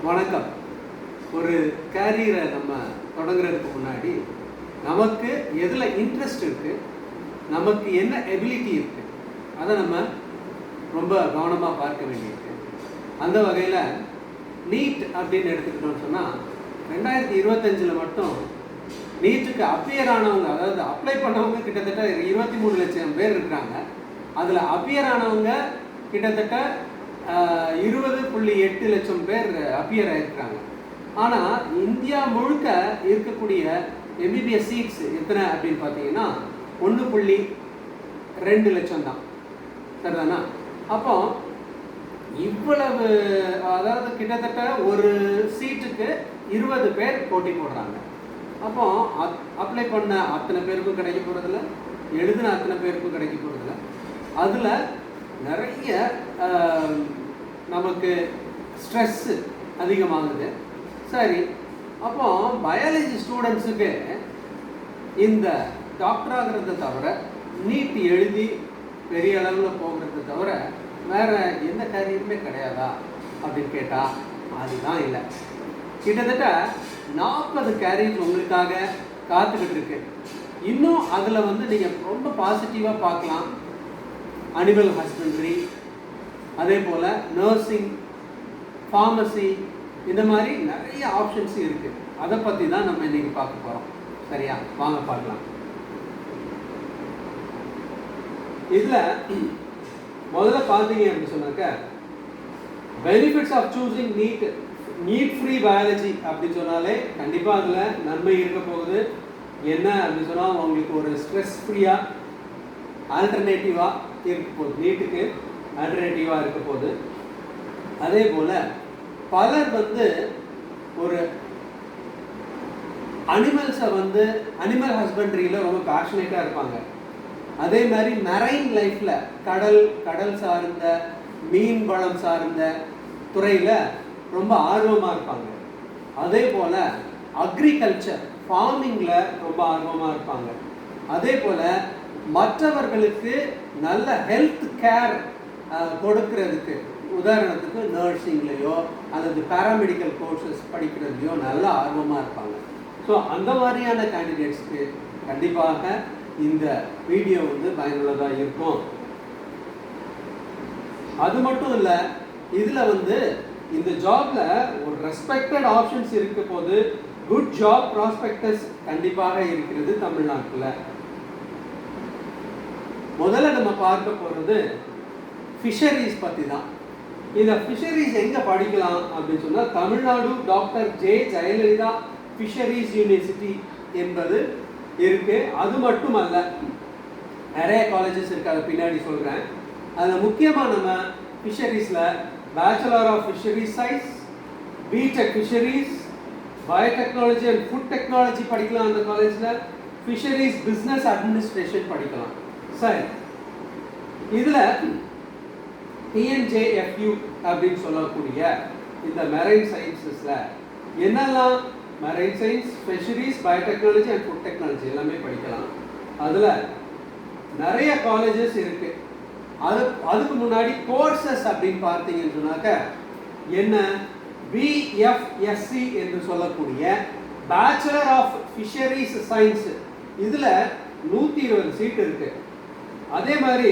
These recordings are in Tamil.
வணக்கம். ஒரு கேரியரை நம்ம தொடங்குறதுக்கு முன்னாடி நமக்கு எதில் இன்ட்ரெஸ்ட் இருக்குது, நமக்கு என்ன எபிலிட்டி இருக்குது, அதை நம்ம ரொம்ப கவனமாக பார்க்க வேண்டியிருக்கு. அந்த வகையில் நீட் அப்படின்னு எடுத்துக்கிட்டோம்னு சொன்னால் 2025 மட்டும் நீட்டுக்கு அப்பியர் ஆனவங்க, அதாவது அப்ளை பண்ணவங்க கிட்டத்தட்ட 23 லட்சம் பேர் இருக்கிறாங்க. அதில் அப்பியர் ஆனவங்க கிட்டத்தட்ட 20.8 லட்சம் பேர் அப்பியர் ஆகிருக்கிறாங்க. ஆனால் இந்தியா முழுக்க இருக்கக்கூடிய எம்பிபிஎஸ் சீட்ஸ் எத்தனை அப்படின்னு பார்த்தீங்கன்னா 1.2 லட்சம் தான். சரிதானா? அப்போ இவ்வளவு, அதாவது கிட்டத்தட்ட ஒரு சீட்டுக்கு 20 பேர் போட்டி போடுறாங்க. அப்போ அப்ளை பண்ண அத்தனை பேருக்கும் கிடைக்க போகிறதில்ல, எழுதின அத்தனை பேருக்கும் கிடைக்க போகிறதில்ல. அதில் நிறைய நமக்கு ஸ்ட்ரெஸ்ஸு அதிகமாகுது. சரி, அப்போ பயாலஜி ஸ்டூடெண்ட்ஸுக்கு இந்த டாக்டர் ஆகிறத தவிர, நீட் எழுதி பெரிய அளவில் போகிறத தவிர வேறு எந்த காரியமே கிடையாதா அப்படின்னு கேட்டால் அதுதான் இல்லை. கிட்டத்தட்ட 40 கேரியர்ஸ் உங்களுக்காக காத்துக்கிட்டு இருக்கு. இன்னும் அதில் நீங்கள் ரொம்ப பாசிட்டிவாக பார்க்கலாம். அனிமல் ஹஸ்பண்ட்ரி, அதே போல் நர்சிங், ஃபார்மசி, இந்த மாதிரி நிறைய ஆப்ஷன்ஸ் இருக்குது. அதை பற்றி தான் நம்ம இன்றைக்கி பார்க்க போகிறோம். சரியா? வாங்க பார்க்கலாம். இதில் முதல்ல பார்த்தீங்க அப்படின்னு சொன்னாக்க, benefits of choosing NEET free biology அப்படின்னு சொன்னாலே கண்டிப்பாக அதில் நன்மை இருக்க போகுது. என்ன அப்படின்னு சொன்னால், உங்களுக்கு ஒரு ஸ்ட்ரெஸ் ஃப்ரீயாக ஆல்டர்னேட்டிவாக இருக்க போகுது, நீட்டுக்கு ஆல்டர்னேட்டிவாக இருக்க போகுது. அதே போல் பலர் ஒரு அனிமல்ஸை அனிமல் ஹஸ்பண்ட்ரியில் ரொம்ப பேஷனேட்டாக இருப்பாங்க. அதே மாதிரி மெரைன் லைஃப்பில் கடல் சார்ந்த, மீன் வளம் சார்ந்த துறையில் ரொம்ப ஆர்வமாக இருப்பாங்க. அதே போல் அக்ரிகல்ச்சர், ஃபார்மிங்கில் ரொம்ப ஆர்வமாக இருப்பாங்க. அதே போல் மற்றவர்களுக்கு நல்ல ஹெல்த் கேர் கொடுக்கறதுக்கு, உதாரணத்துக்கு நர்சிங்லேயோ அல்லது பேராமெடிக்கல் கோர்சஸ் படிக்கிறதுலையோ நல்ல ஆர்வமாக இருப்பாங்க. ஸோ அந்த மாதிரியான கேண்டிடேட்ஸ்க்கு கண்டிப்பாக இந்த வீடியோ பயனுள்ளதாக இருக்கும். அது மட்டும் இல்லை, இதில் இந்த ஜாபில் ஒரு ரெஸ்பெக்டட் ஆப்ஷன்ஸ் இருக்க போது, குட் ஜாப் ப்ராஸ்பெக்டஸ் கண்டிப்பாக இருக்கிறது தமிழ்நாட்டில். முதல்ல நம்ம பார்க்க போகிறது ஃபிஷரிஸ் பற்றி தான். இந்த ஃபிஷரிஸ் எங்கே படிக்கலாம் அப்படின்னு சொன்னால், Tamil Nadu doctor J Jayalalithaa fisheries university என்பது இருக்குது. அது மட்டுமல்ல, நிறைய காலேஜஸ் இருக்குது, அதை பின்னாடி சொல்கிறேன். அதில் முக்கியமாக நம்ம ஃபிஷரிஸில் bachelor of fisheries science, BTech fisheries, biotechnology and food technology படிக்கலாம். அந்த காலேஜில் ஃபிஷரிஸ் பிஸ்னஸ் அட்மினிஸ்ட்ரேஷன் படிக்கலாம். சரி, இதில் TNJFU அப்படின்னு சொல்லக்கூடிய இந்த மெரைன் சயின்சஸில் என்னெல்லாம், marine science, fisheries, biotechnology and food technology எல்லாமே படிக்கலாம். அதில் நிறைய காலேஜஸ் இருக்குது. அதுக்கு முன்னாடி கோர்சஸ் அப்படின்னு பார்த்தீங்கன்னு சொன்னாக்க, என்ன BFSC என்று சொல்லக்கூடிய பேச்சுலர் ஆஃப் ஃபிஷரிஸ் சயின்ஸ், இதில் 120 சீட் இருக்குது. அதே மாதிரி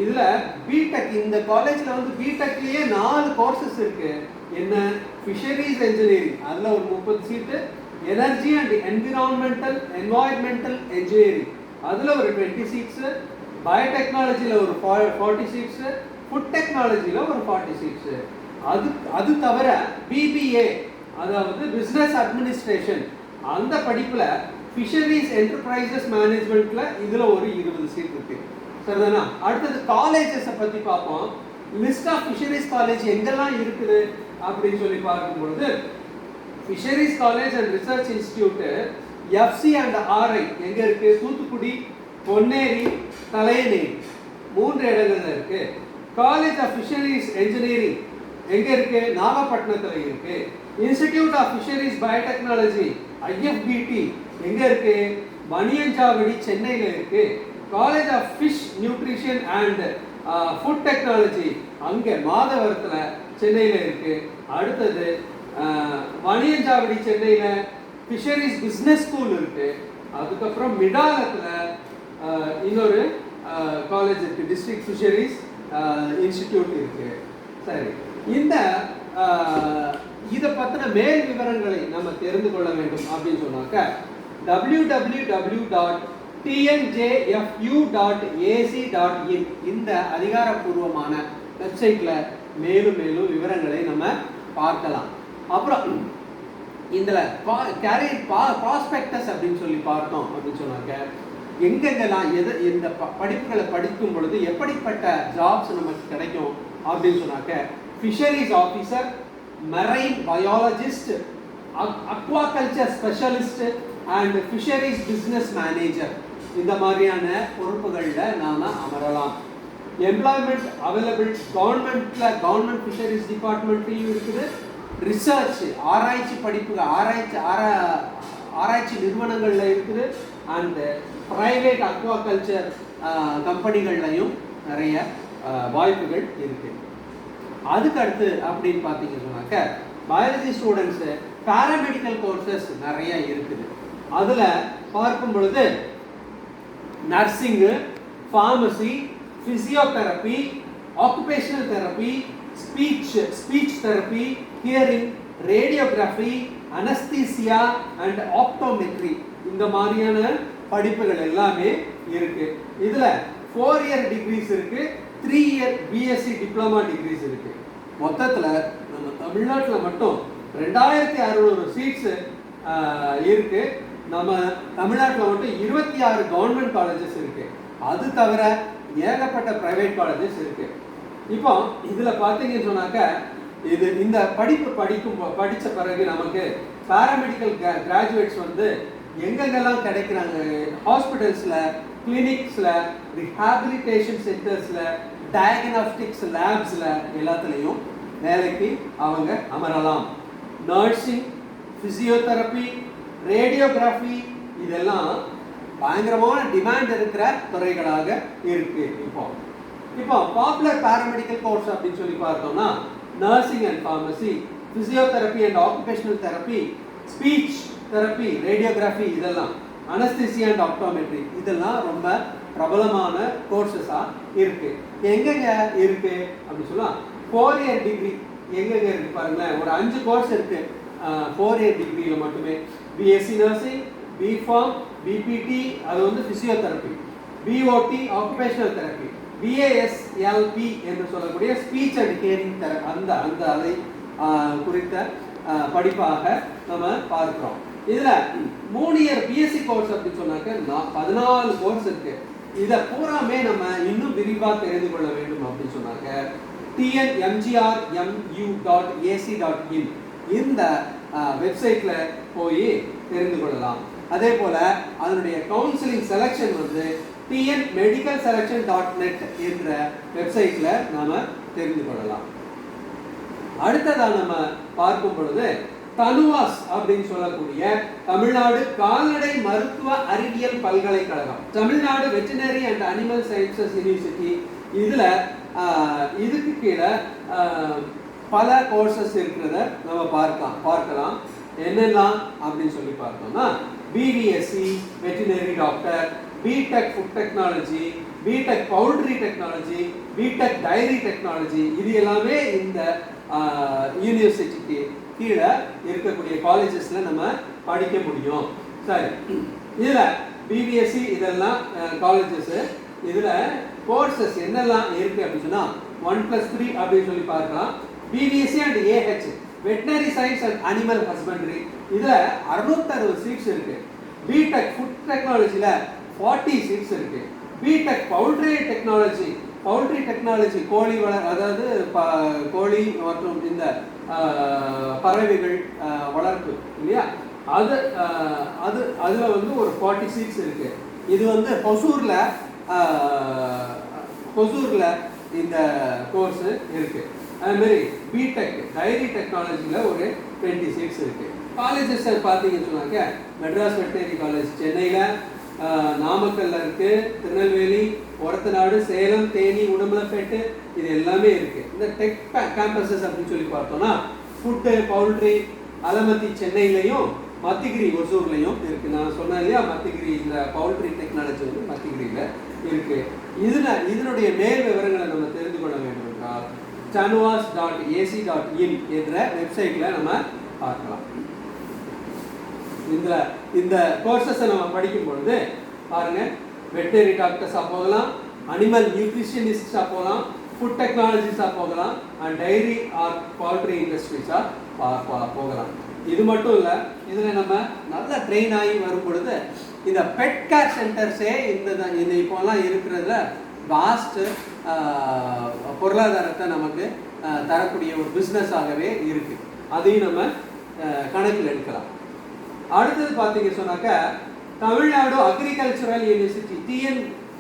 இதில் பிடெக், இந்த காலேஜில் பிடெக்லேயே 4 கோர்சஸ் இருக்குது. என்ன, ஃபிஷரிஸ் இன்ஜினியரிங், அதில் ஒரு 30 சீட்டு, எனர்ஜி அண்ட் என்வாயர்மெண்டல் இன்ஜினியரிங், அதில் ஒரு 20 சீட்ஸு, பயோடெக்னாலஜியில் ஒரு 40 சீட்ஸு, ஃபுட் டெக்னாலஜியில் ஒரு 40 சீட்ஸு. அது தவிர BBA, அதாவது பிஸ்னஸ் அட்மினிஸ்ட்ரேஷன், அந்த படிப்பில் ஃபிஷரிஸ் என்டர்பிரைசஸ் மேனேஜ்மெண்ட்டில் இதில் ஒரு 20 சீட் இருக்குது. சரிதானா? அடுத்தது காலேஜஸை பற்றி பார்ப்போம். லிஸ்ட் ஆஃப் ஃபிஷரிஸ் காலேஜ் எங்கெல்லாம் இருக்குது அப்படின்னு சொல்லி பார்க்கும்பொழுது, fisheries college and research institute FC and RI எங்கே இருக்குது? தூத்துக்குடி, பொன்னேரி, தலையநேரி 3 இடங்கள்ல இருக்குது. காலேஜ் ஆஃப் ஃபிஷரிஸ் இன்ஜினியரிங் எங்கே இருக்குது? நாகப்பட்டினத்தில் இருக்குது. Institute of fisheries biotechnology IFBT எங்கே இருக்குது? மணியஞ்சாவடி, சென்னையில் இருக்குது. College of fish nutrition and food technology அங்கே மாதவரத்தில் சென்னையில் இருக்குது. அடுத்தது வாணியஞ்சாவடி சென்னையில் ஃபிஷரிஸ் பிஸ்னஸ் ஸ்கூல் இருக்கு. அதுக்கப்புறம் மிடாலத்தில் இன்னொரு காலேஜ் இருக்கு, டிஸ்ட்ரிக்ட் ஃபிஷரிஸ் இன்ஸ்டிடியூட் இருக்கு. சரி, இந்த இதை பற்றின மேல் விவரங்களை நம்ம தெரிந்து கொள்ள வேண்டும் அப்படின்னு சொன்னாக்க www.tnjfu.ac.in இந்த அதிகாரப்பூர்வமான வெப்சைட்டில் மேலும் மேலும் விவரங்களை நம்ம பார்க்கலாம். அப்புறம் இதில் ப்ராஸ்பெக்டஸ் அப்படின்னு சொல்லி பார்த்தோம் அப்படின்னு சொன்னாக்க எங்கெங்கெல்லாம் இந்த படிப்புகளை படிக்கும் பொழுது எப்படிப்பட்ட ஜாப்ஸ் நமக்கு கிடைக்கும் அப்படின்னு சொன்னாக்க fisheries officer, marine biologist, aquaculture specialist and fisheries business manager இந்த மாதிரியான பொறுப்புகளில் நாம் அமரலாம். எம்ப்ளாய்மெண்ட் அவைலபிள் கவர்மெண்ட் ஃபிஷரிஸ் டிபார்ட்மெண்ட்லையும் இருக்குது. ரிசர்ச் ஆராய்ச்சி படிப்புகள் ஆராய்ச்சி நிறுவனங்களில் இருக்குது. அண்ட் ப்ரைவேட் அக்வாகல்ச்சர் கம்பெனிகள்லையும் நிறைய வாய்ப்புகள் இருக்குது. அதுக்கு அடுத்து அப்படின்னு பார்த்தீங்கன்னு சொன்னாக்க பயாலஜி ஸ்டூடெண்ட்ஸு பேராமெடிக்கல் கோர்சஸ் நிறைய இருக்குது. அதில் பார்க்கும் பொழுது nursing, pharmacy, physiotherapy, occupational therapy, speech therapy, hearing, radiography, anaesthesia and optometry இந்த மாதிரியான படிப்புகள் எல்லாமே இருக்கு. இதில் 4 இயர் டிகிரிஸ் இருக்கு, 3 இயர் பிஎஸ்சி டிப்ளமா டிகிரிஸ் இருக்கு. மொத்தத்தில் நம்ம தமிழ்நாட்டில் மட்டும் 2600 சீட்ஸ் இருக்கு. நம்ம தமிழ்நாட்டில் மட்டும் 26 கவர்மெண்ட் காலேஜஸ் இருக்கு. அது தவிர ஏகப்பட்ட பிரைவேட் காலேஜஸ் இருக்கு. இப்போ இதில் பார்த்தீங்கன்னு சொன்னாக்க இந்த படிப்பு படித்த பிறகு நமக்கு பேராமெடிக்கல் கிராஜுவேட்ஸ் வந்து எங்கெங்கெல்லாம் கிடைக்கிறாங்க, ஹாஸ்பிட்டல்ஸில், கிளினிக்ஸில், ரிஹாபிலிட்டேஷன் சென்டர்ஸில், டயக்னாஸ்டிக்ஸ் லேப்ஸில் எல்லாத்துலேயும் வேலைக்கு அவங்க அமரலாம். நர்சிங், ஃபிசியோதெரப்பி, ரேடியோகிராஃபி இதெல்லாம் பயங்கரமான டிமாண்ட் இருக்கிற துறைகளாக இருக்கு. இப்போ பாப்புலர் பேராமெடிக்கல் கோர்ஸ் அப்படின்னு சொல்லி பார்த்தோம்னா nursing and pharmacy, physiotherapy and occupational therapy, speech therapy, radiography இதெல்லாம், அனஸ்தீசியா அண்ட் ஆப்டோமெட்ரி இதெல்லாம் ரொம்ப பிரபலமான கோர்சஸாக இருக்கு. எங்கெங்க இருக்கு அப்படின்னு சொன்னால் 4 இயர் டிகிரி எங்கெங்க இருக்கு பாருங்களேன். ஒரு 5 கோர்ஸ் இருக்கு 4 இயர் டிகிரியில் மட்டுமே. பிஎஸ்சி நர்சிங், பிஃபார்ம், பிபிடி அது வந்து physiotherapy, BOD occupational therapy, BASLP என்று சொல்லக்கூடிய ஸ்பீச் அண்ட் ஹியரிங் அந்த அதை குறித்த படிப்பாக நம்ம பார்க்கிறோம். இதில் 3 இயர் பிஎஸ்சி கோர்ஸ் அப்படின்னு சொன்னாக்க 14 கோர்ஸ் இருக்கு. இதை பூராமே நம்ம இன்னும் விரிவாக தெரிந்து கொள்ள வேண்டும் அப்படின்னு சொன்னாக்க tnmgrmu.ac.in இந்த வெப்சைட்டில் போய் தெரிந்து கொள்ளலாம். அதே போல் அதனுடைய கவுன்சிலிங் செலெக்ஷன் வந்து tnmedicalselection.net என்ற வெப்சைட்டில் நாம் தெரிந்து கொள்ளலாம். அடுத்ததாக நம்ம பார்க்கும் பொழுது தனுவாஸ் அப்படின்னு சொல்லக்கூடிய தமிழ்நாடு கால்நடை மருத்துவ அறிவியல் பல்கலைக்கழகம், Tamil Nadu veterinary and animal sciences university, இதில் இதுக்கு கீழே பல கோர்சஸ் இருக்கிறத நம்ம பார்க்கலாம். என்னெல்லாம் அப்படின்னு சொல்லி பார்த்தோம்னா BVSc veterinary doctor, BTech food technology, BTech poultry technology, BTech dairy technology இது எல்லாமே இந்த யூனிவர்சிட்டிக்கு கீழே இருக்கக்கூடிய காலேஜஸில் நம்ம படிக்க முடியும். சரி, இதில் பிபிஎஸ்சி இதெல்லாம் காலேஜஸ். இதில் கோர்சஸ் என்னெல்லாம் இருக்குது அப்படின்னு சொன்னால் 1+3 அப்படின்னு சொல்லி பார்க்கலாம். BPSC and AH veterinary science and animal husbandry இதில் 660 சீட்ஸ் இருக்குது. பிடெக் ஃபுட் டெக்னாலஜியில் 40 சீட்ஸ் இருக்குது. பிடெக் பவுல்ட்ரி டெக்னாலஜி கோழி அதாவது கோழி மற்றும் இந்த பறவைகள் வளர்ப்பு இல்லையா, அதில் வந்து ஒரு 40 சீட்ஸ் இருக்கு. இது வந்து ஹொசூரில் இந்த கோர்ஸ் இருக்கு. அதுமாரி பிடெக் டைரி டெக்னாலஜியில் ஒரு 20 சீட்ஸ் இருக்கு. காலேஜஸ் பார்த்தீங்கன்னு சொன்னாக்க மெட்ராஸ் வெட்டினரி காலேஜ் சென்னையில், நாமக்கல்ல இருக்கு, திருநெல்வேலி, ஒரத்தநாடு, சேலம், தேனி, உடம்பலப்பேட்டு இது எல்லாமே இருக்கு. இந்த டெக் கேம்பஸஸ் அப்படின்னு சொல்லி பார்த்தோம்னா ஃபுட்டு பவுல்ட்ரி அலமத்தி சென்னையிலையும் மத்திகிரி ஒசூர்லையும் இருக்குது. நான் சொன்னேன் இல்லையா, மத்திகிரி இந்த பவுல்ட்ரி டெக்னாலஜி வந்து மத்திகிரியில் இருக்குது. இதனுடைய மேல் விவரங்களை நம்ம தெரிந்து கொள்ள வேண்டும் என்றால் chanuvas.ac.in என்ற வெப்சைட்டில் நம்ம பார்க்கலாம். இந்த கோர்சஸை நம்ம படிக்கும் பொழுது பாருங்கள், வெட்டரி டாக்டர்ஸாக போகலாம், அனிமல் நியூட்ரிஷனிஸ்டாக போகலாம், ஃபுட் டெக்னாலஜிஸாக போகலாம், அண்ட் டைரி ஆர் பவுல்ட்ரி இண்டஸ்ட்ரீஸாக போகலாம். இது மட்டும் இல்லை, இதில் நம்ம நல்லா ட்ரெயின் ஆகி வரும் பொழுது இந்த பெட் கேர் சென்டர்ஸே இந்த இப்போலாம் இருக்கிறதுல வாஸ்ட்டு பொருளாதாரத்தை நமக்கு தரக்கூடிய ஒரு பிஸ்னஸாகவே இருக்குது. அதையும் நம்ம கணக்கில் எடுக்கலாம். அடுத்தது பார்த்தீங்க சொன்னாக்கா, தமிழ்நாடு அக்ரிகல்ச்சரல் யூனிவர்சிட்டி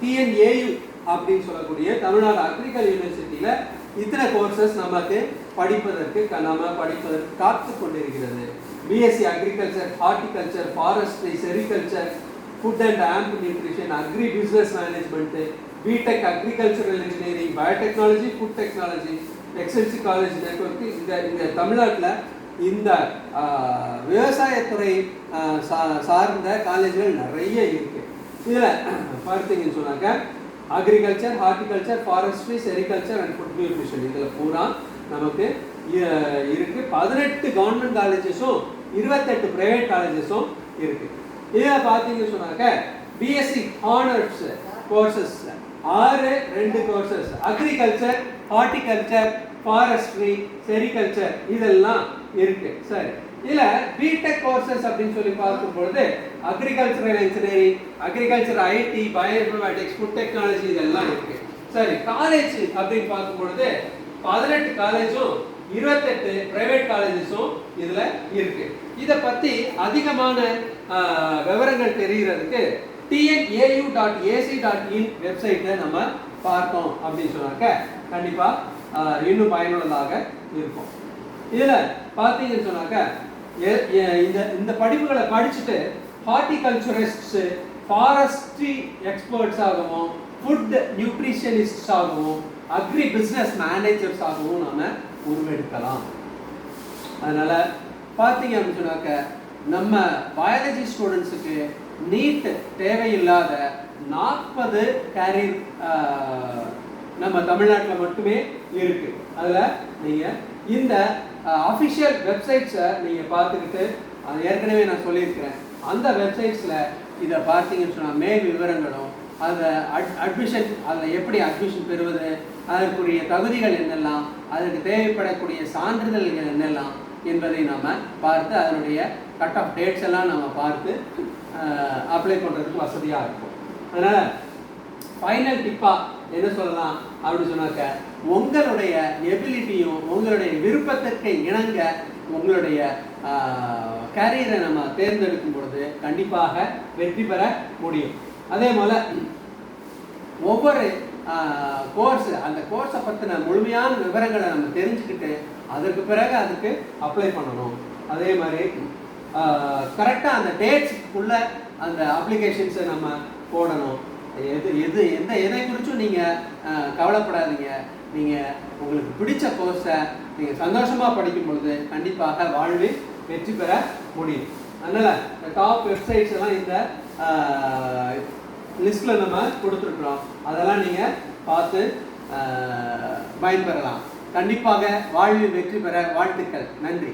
TNAU அப்படின்னு சொல்லக்கூடிய தமிழ்நாடு அக்ரிகல் யூனிவர்சிட்டியில் இத்தனை கோர்சஸ் நமக்கு படிப்பதற்கு காத்து கொண்டிருக்கிறது. BSc agriculture, horticulture, forestry, sericulture, food and ஆம்ப் nutrition, agri business management, BTech agricultural engineering, biotechnology, food technology, எக்ஸ்என்சி காலேஜ் நெட்வொர்க். இந்த தமிழ்நாட்டில் இந்த விவசாயத்துறை சார்ந்த காலேஜ்கள் நிறைய இருக்குது. இதில் பார்த்தீங்கன்னு சொன்னாக்க agriculture, horticulture, forestry, sericulture and food nutrition இதில் பூரா நமக்கு இருக்குது. 18 கவர்மெண்ட் காலேஜஸும் 28 ப்ரைவேட் காலேஜஸும் இருக்குது. இதில் பார்த்தீங்கன்னு சொன்னாக்க BSc honours courses 2 courses, agriculture, horticulture, forestry, sericulture இதெல்லாம் இருக்கு. சரி, இதில் பிடெக் கோர்சஸ் அப்படின்னு சொல்லி பார்க்கும்பொழுது agricultural engineering, agriculture IT, bioinformatics, food technology இதெல்லாம் இருக்கு. சரி, காலேஜ் அப்படின்னு பார்க்கும்பொழுது 18 காலேஜும் 28 பிரைவேட் காலேஜஸும் இதில் இருக்கு. இதை பற்றி அதிகமான விவரங்கள் தெரிகிறதுக்கு TNAU.ac.in வெப்சைட்டை நம்ம பார்த்தோம் அப்படின்னு சொன்னாக்க கண்டிப்பாக இன்னும் பயனுள்ளதாக இருக்கும். இதில் பார்த்தீங்கன்னு சொன்னாக்க இந்த படிப்புகளை படிச்சுட்டு ஹார்டிகல்ச்சரிஸ்ட்ஸு, ஃபாரஸ்ட்ரி எக்ஸ்பர்ட்ஸ் ஆகவும், ஃபுட் நியூட்ரிஷனிஸ்ட் ஆகவும், அக்ரி பிஸ்னஸ் மேனேஜர்ஸ் ஆகவும் நம்ம உருவெடுக்கலாம். அதனால் பார்த்தீங்க அப்படின்னு சொன்னாக்க நம்ம பயாலஜி ஸ்டூடெண்ட்ஸுக்கு நீட் தேவையில்லாத 40 கேரியர் நம்ம தமிழ்நாட்டில் மட்டுமே இருக்குது. அதில் நீங்கள் இந்த அஃபிஷியல் வெப்சைட்ஸை நீங்கள் பார்த்துக்கிட்டு, ஏற்கனவே நான் சொல்லியிருக்கிறேன், அந்த வெப்சைட்ஸில் இதை பார்த்தீங்கன்னு சொன்னால் மேல் விவரங்களும், அதில் அட்மிஷன், அதில் எப்படி அட்மிஷன் பெறுவது, அதற்குரிய தகுதிகள் என்னெல்லாம், அதற்கு தேவைப்படக்கூடிய சான்றிதழ்கள் என்னெல்லாம் என்பதை நாம் பார்த்து அதனுடைய கட் ஆஃப் டேட்ஸ் எல்லாம் நம்ம பார்த்து அப்ளை பண்ணுறதுக்கு வசதியாக இருக்கும். அதனால் ஃபைனல் டிப்பாக என்ன சொல்லலாம் அப்படின்னு சொன்னாக்க, உங்களுடைய எபிலிட்டியும் உங்களுடைய விருப்பத்திற்கு இணங்க உங்களுடைய கேரியரை நம்ம தேர்ந்தெடுக்கும் பொழுது கண்டிப்பாக வெற்றி பெற முடியும். அதே போல் ஒவ்வொரு கோர்ஸு, அந்த கோர்ஸை பற்றின முழுமையான விவரங்களை நம்ம தெரிஞ்சுக்கிட்டு அதற்கு பிறகு அதுக்கு அப்ளை பண்ணணும். அதே மாதிரி கரெக்டாக அந்த டேட்ஸுக்குள்ளே அந்த அப்ளிகேஷன்ஸை நம்ம போடணும். எதை குறித்தும் நீங்கள் கவலைப்படாதீங்க. நீங்கள் உங்களுக்கு பிடிச்ச கோர்ஸை நீங்கள் சந்தோஷமாக படிக்கும் பொழுது கண்டிப்பாக வாழ்வில் வெற்றி பெற முடியும். அதனால் இந்த டாப் வெப்சைட்ஸ் எல்லாம் இந்த லிஸ்ட்டில் நம்ம கொடுத்துருக்குறோம். அதெல்லாம் நீங்கள் பார்த்து பயன்பெறலாம். கண்டிப்பாக வாழ்வில் வெற்றி பெற வாழ்த்துக்கள். நன்றி.